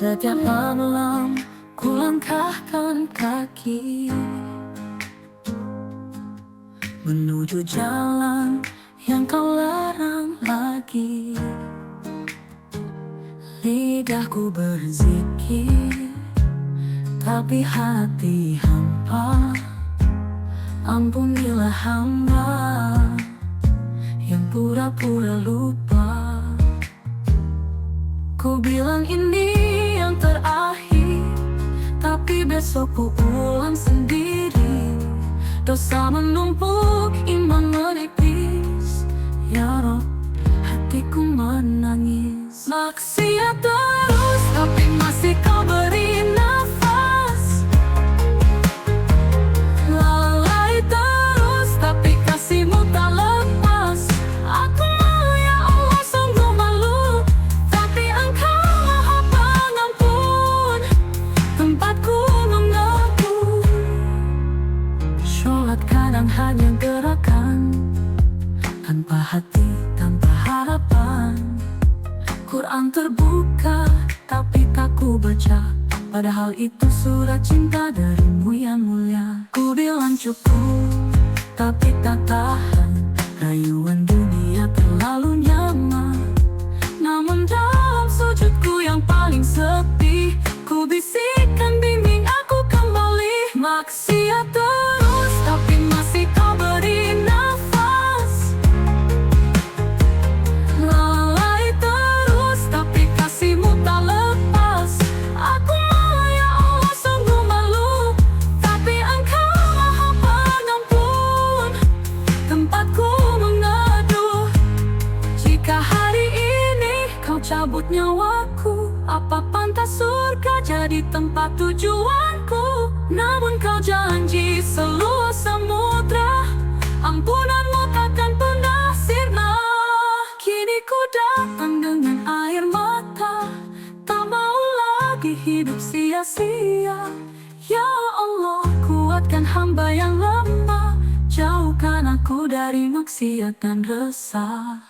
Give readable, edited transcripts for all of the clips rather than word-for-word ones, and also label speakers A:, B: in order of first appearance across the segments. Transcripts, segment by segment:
A: Setiap malam ku langkahkan kaki menuju jalan yang kau larang lagi. Lidahku berzikir, tapi hati hampa. Ampunilah hamba yang pura-pura lupa. Ku bilang ini yang terakhir, tapi besok ku ulang sendiri. Dosa menumpuk, iman menipis. Ya Rob, hatiku menangis. Maksiat terus, tapi masih kau beri nafas. Lalai terus, tapi kasihmu tak lepas. Aku mau ya Allah sungguh malu, tapi Engkau Maha Pengampun, tempatku mengaku. Sholat kadang hanya gerakan, tanpa hati, tanpa harapan. Quran terbuka, tapi tak ku baca. Padahal itu surat cinta darimu yang mulia. Ku bilang cukup, tapi tak tahan. Rayuan dunia terlalu nyaman. Namun dalam sujudku yang paling sepi, ku bisikkan bimbing aku kembali. Maksiat terus, tapi masih kau beri nafas. Lalai terus, tapi kasihmu tak lepas. Aku mau ya Allah sungguh malu, tapi Engkau Maha Pengampun, tempatku mengadu. Jika hari ini kau cabut nyawaku, apa pantas surga jadi tempat tujuanku? Namun kau janji seluas samudra, ampunanmu takkan pernah sirna. Kini ku datang dengan air mata, tak mau lagi hidup sia-sia. Ya Allah, kuatkan hamba yang lemah, jauhkan aku dari maksiat dan resah.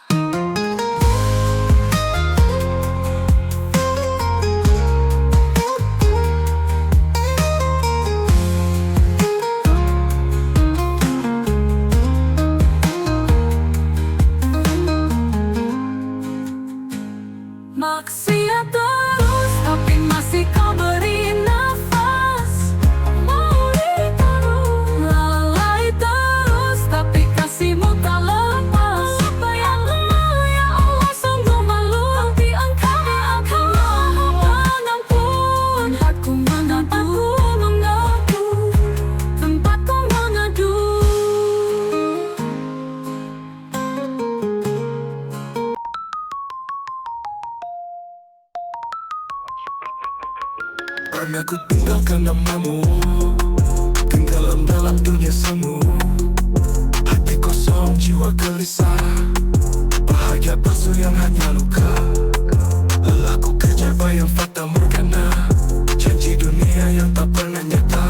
A: Maksiat terus, tapi masih kau beri nafas. Mau ditaruh, lalai terus, tapi kasihmu tak lepas. Apa yang lemah ya Allah sungguh malu, tapi Engkau Maha Pengampun. Tempatku mengadu, tempatku mengadu.
B: Pernah ku tinggalkan namamu, tenggelam dalam dunia semu. Hati kosong, jiwa gelisah, bahagia palsu yang hanya luka. Lelahku kejar bayang fata morgana, janji dunia yang tak pernah nyata.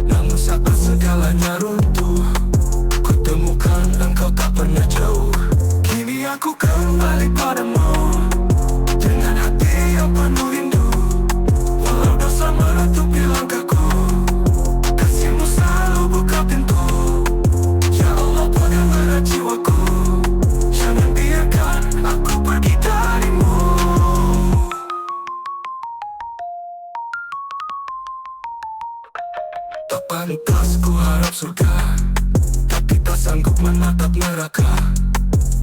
B: Namun saat segalanya runtuh, ku temukan Engkau tak pernah jauh. Kini aku kembali padamu, dengan hati yang penuh rindu. Walau dosa menutupi langkahku, kasihmu selalu buka pintu. Ya Allah, pegang erat jiwaku, jangan biarkan aku pergi darimu. Tak pantas ku harap surga, tapi tak sanggup menatap neraka.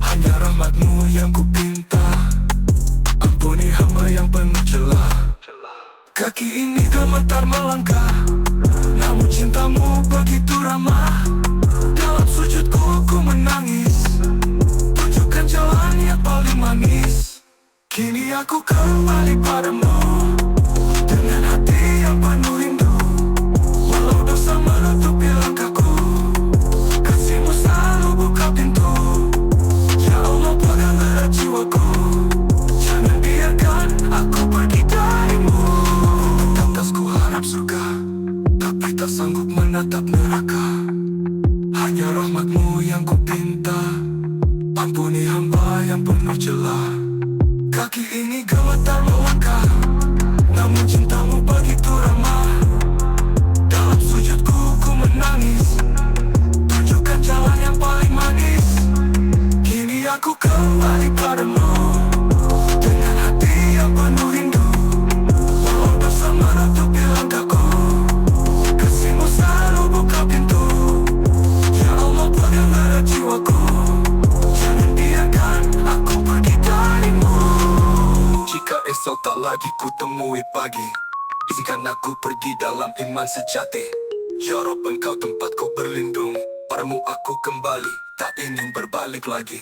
B: Hanya rahmatmu yang ku pinta, ampuni hamba yang penuh celah. Kaki ini gemetar melangkah, namun cintamu begitu ramah. Dalam sujudku ku menangis, tunjukkan jalan yang paling manis. Kini aku kembali padamu, dengan hati yang penuh rindu. Walau dosa menutupi langkahku, kasihmu selalu buka pintu. Ya Allah, pegang erat jiwaku, jangan biarkan aku pergi darimu. Surga, tapi tak sanggup menatap neraka. Hanya rahmatmu yang ku pinta, ampuni hamba yang penuh celah. Kaki ini gemetar melangkah, namun cintamu begitu ramah. Dalam sujudku ku menangis, tunjukkan jalan yang paling manis. Kini aku kembali padamu dengan hati yang penuh rindu. Walau dosa menutupi langkahku, kasihmu selalu buka pintu. Ya Allah, pelihara jiwaku, jangan biarkan aku pergi darimu. Jika esok tak lagi ku temui pagi, izinkan aku pergi dalam iman sejati. Ya Rabb, Engkau tempatku berlindung, padamu aku kembali, tak ingin berbalik lagi.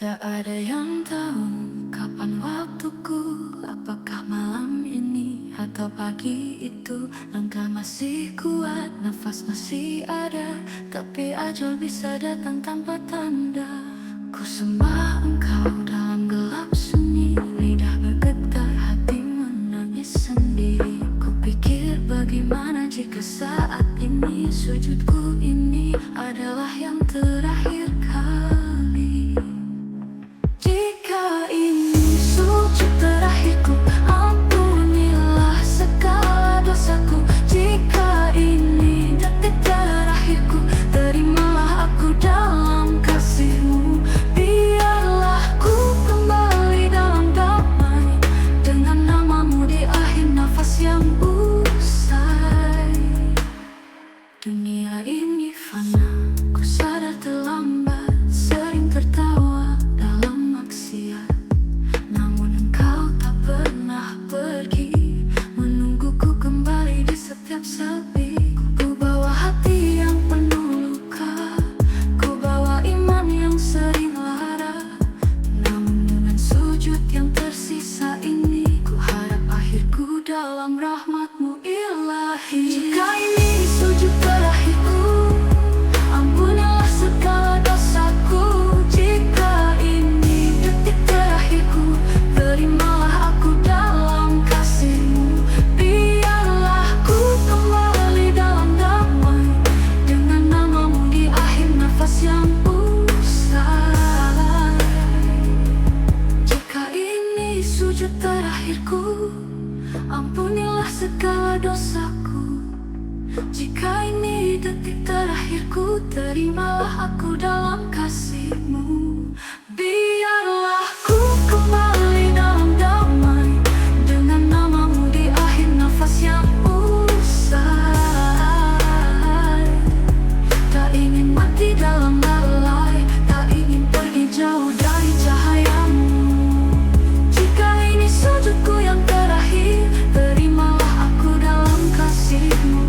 A: Tak ada yang tahu kapan waktuku, apakah malam ini atau pagi itu. Langkah masih kuat, nafas masih ada, tapi ajal bisa datang tanpa tanda. Ku sembah Engkau dalam gelap sunyi, lidah bergetar, hati menangis sendiri. Ku pikir bagaimana jika saat ini sujudku ini adalah yang terakhir kali. Jika ini sujud terakhirku, ampunilah segala dosaku. Jika ini detik terakhirku, terimalah aku dalam kasih-Mu. Biarlah ku kembali dalam damai, dengan nama-Mu di akhir nafas yang usai. Dunia ini fana, ku sadar terlambat, sering tertawa dalam maksiat. Namun Engkau tak pernah pergi, menungguku kembali di setiap sepi. Ku bawa hati yang penuh luka, ku bawa iman yang sering lara. Namun dengan sujud yang tersisa ini, ku harap akhirku dalam rahmat-Mu ilahi. Jika ini sujud terakhirku, ampunilah segala dosaku. Jika ini detik terakhirku, terimalah aku dalam kasih-Mu. Biarlah ku kembali dalam damai, dengan nama-Mu di akhir nafas yang usai. Jika ini sujud terakhirku, ampunilah segala dosaku. Jika ini detik terakhirku, terimalah aku dalam kasih-Mu. Biarlah ku kembali dalam damai, dengan nama-Mu di akhir nafas yang usai. Tak ingin mati dalam lalai, tak ingin pergi jauh dari cahaya-Mu. Jika ini sujudku yang terakhir, terimalah aku dalam kasih-Mu.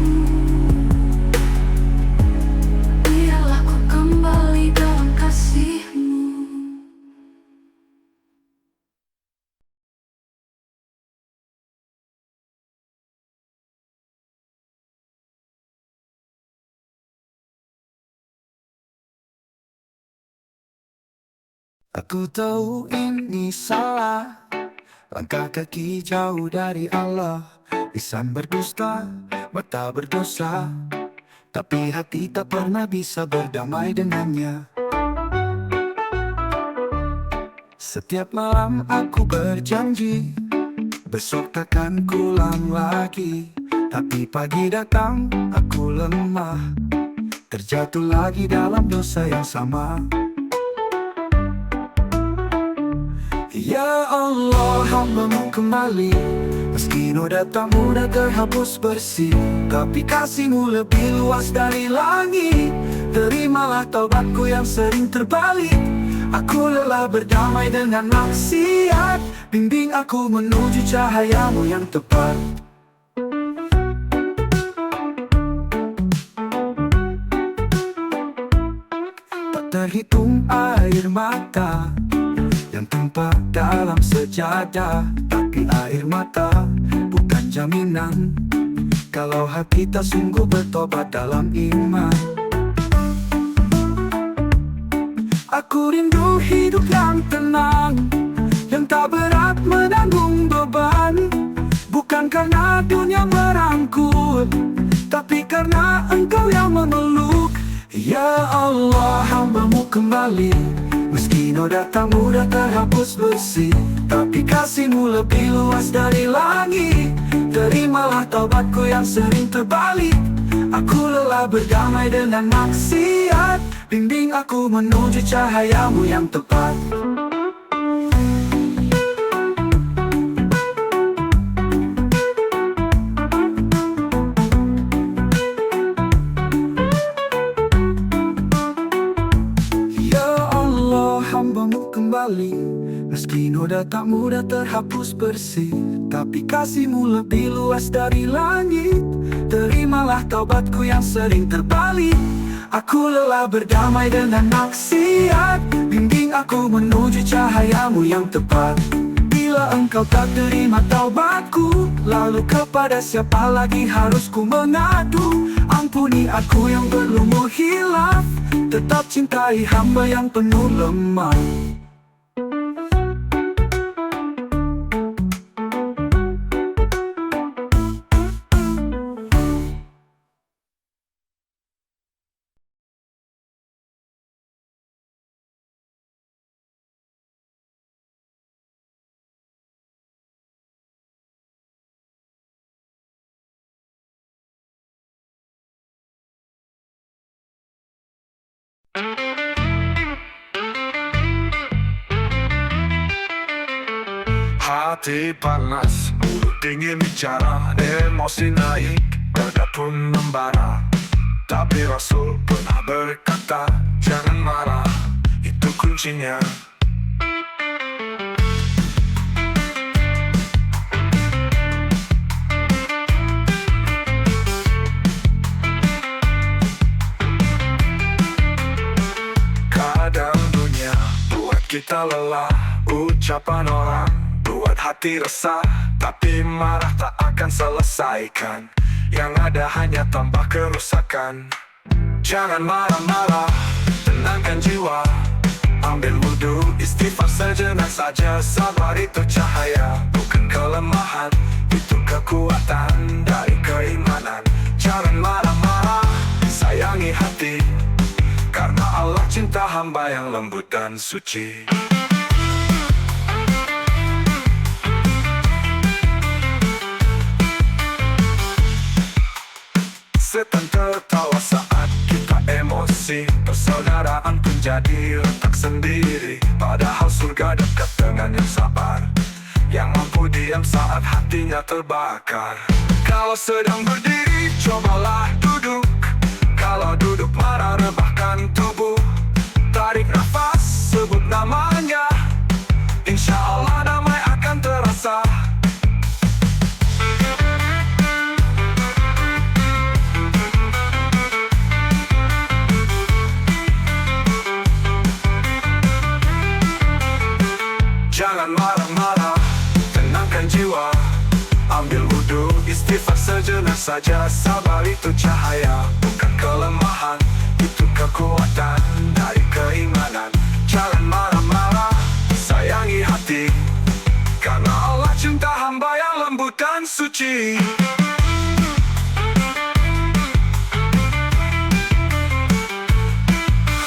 A: Biarlah ku kembali dalam kasih-Mu.
B: Aku tahu ini salah, langkah kaki jauh dari Allah. Lisan berdusta, mata berdosa, tapi hati tak pernah bisa berdamai dengannya. Setiap malam aku berjanji, besok takkan kuulang lagi. Tapi pagi datang, aku lemah, terjatuh lagi dalam dosa yang sama. Ya Allah, hamba-Mu kembali, meski noda tak mudah terhapus bersih, tapi kasih-Mu lebih luas dari langit. Terimalah taubatku yang sering terbalik. Aku lelah berdamai dengan maksiat, bimbing aku menuju cahaya-Mu yang tepat. Tak terhitung air mata yang tumpah dalam sejadah, tapi air mata bukan jaminan kalau hati tak sungguh bertobat dalam iman. Aku rindu hidup yang tenang, yang tak berat menanggung beban. Bukan karena dunia merangkul, tapi karena Engkau yang memeluk. Ya Allah, hamba-Mu kembali, meski Meski noda tak mudah terhapus bersih, tapi kasihmu lebih luas dari langit. Terimalah taubatku yang sering terbalik. Aku lelah berdamai dengan maksiat. Bimbing aku menuju cahayamu yang tepat. Hambamu kembali, meski noda tak mudah terhapus bersih, tapi kasihmu lebih luas dari langit. Terimalah taubatku yang sering terbalik. Aku lelah berdamai dengan maksiat. Bimbing aku menuju cahayamu yang tepat. Bila engkau tak terima taubatku, lalu kepada siapa lagi harus ku mengadu? Ampuni aku yang berlumur hilaf, tetap cintai hamba yang penuh lemah.
C: Hati panas, mulut dingin bicara, emosi naik, dada pun membara. Tapi Rasul pernah berkata, jangan marah, itu kuncinya. Kadang dunia buat kita lelah, ucapan orang buat hati resah, tapi marah tak akan selesaikan. Yang ada hanya tambah kerusakan. Jangan marah-marah, tenangkan jiwa. Ambil wudhu, istighfar sejenak saja. Sabar itu cahaya, bukan kelemahan. Itu kekuatan dari keimanan. Jangan marah-marah, sayangi hati, karena Allah cinta hamba yang lembut dan suci. Setan tertawa saat kita emosi, persaudaraan pun jadi retak sendiri. Padahal surga dekat dengan yang sabar, yang mampu diam saat hatinya terbakar. Kalau sedang berdiri, cobalah duduk. Kalau duduk marah, rebahkan tubuh. Tarik nafas, sebut namanya. Insya Allah damai akan terasa. Jangan marah-marah, tenangkan jiwa. Ambil wudhu, istighfar sejenak saja. Sabar itu cahaya, bukan kelemahan. Itu kekuatan dari keimanan. Jangan marah-marah, sayangi hati, karena Allah cinta hamba yang lembut dan suci.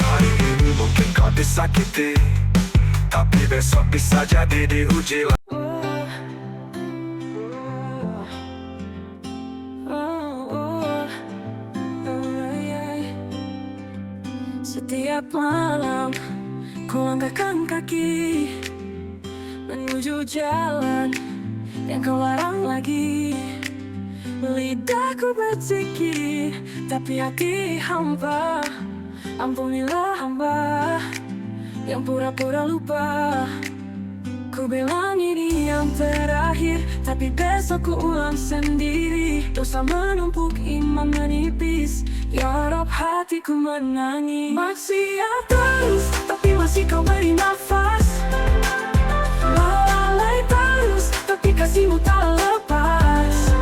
C: Hari ini mungkin kau disakiti, tapi besok bisa jadi diuji lagi.
A: Setiap malam ku langkahkan kaki menuju jalan yang kau larang lagi. Lidahku berzikir, tapi hati hamba. Ampunilah hamba yang pura-pura lupa. Ku bilang ini yang terakhir, tapi besok ku ulang sendiri. Dosa menumpuk, iman menipis. Ya Rob, hatiku menangis. Maksiat terus, tapi masih kau beri nafas. Lalai terus, tapi kasihmu tak lepas.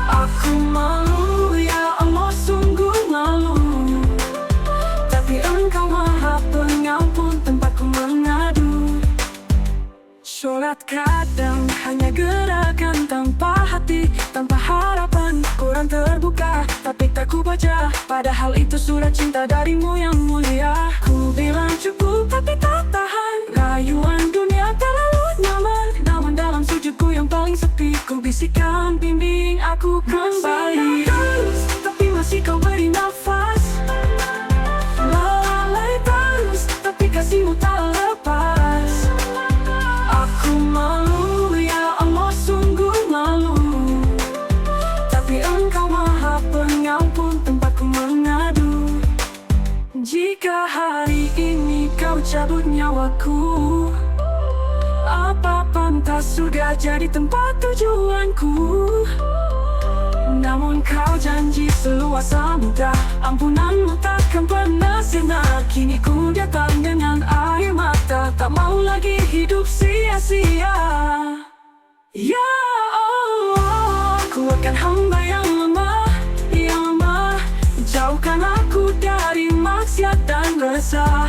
A: Aku malu, ya Allah, sungguh malu. Tapi Engkau Maha Pengampun, tempatku mengadu. Sholat kadang hanya gerakan tanpa hati, tanpa harapan. Quran terbuka
D: tapi tak ku baca. Padahal itu surat cinta darimu yang mulia. Ku bilang cukup tapi tak tahan. Rayuan dunia terlalu nyaman, namun dalam sujudku yang paling sepi, ku bisikan bimbing aku kembali. Terus, tapi masih kau beri nafas. Lalai terus, tapi kasihmu tak lepas. Aku malu, ya Allah sungguh malu. Tapi engkau maha pengampun, tempatku mengadu. Jika hari ini kau cabut nyawaku, apa pantas surga jadi tempat tujuanku? Namun kau janji seluas samudra, ampunanmu takkan pernah sirna. Kini ku datang dengan air mata, tak mau lagi hidup sia-sia. Ya Allah, ku akan hamba yang lemah, jauhkan aku dari maksiat dan resah.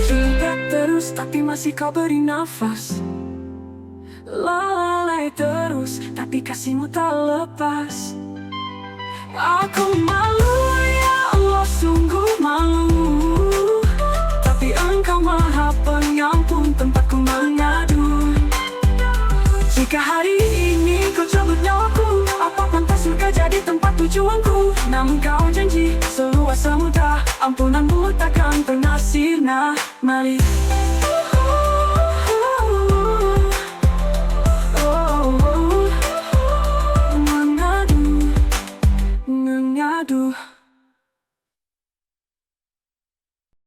D: Sudah terus tapi masih kau beri nafas. Lalai terus tapi kasihmu tak lepas. Aku malu, ya Allah sungguh malu. Tapi engkau maha pengampun, tempatku mengadu. Jika hari ini kau cabut nyawaku, apa pantas surga jadi tempat tujuanku? Namun kau janji seluas samudra, ampunanmu takkan pernah sirna. Mari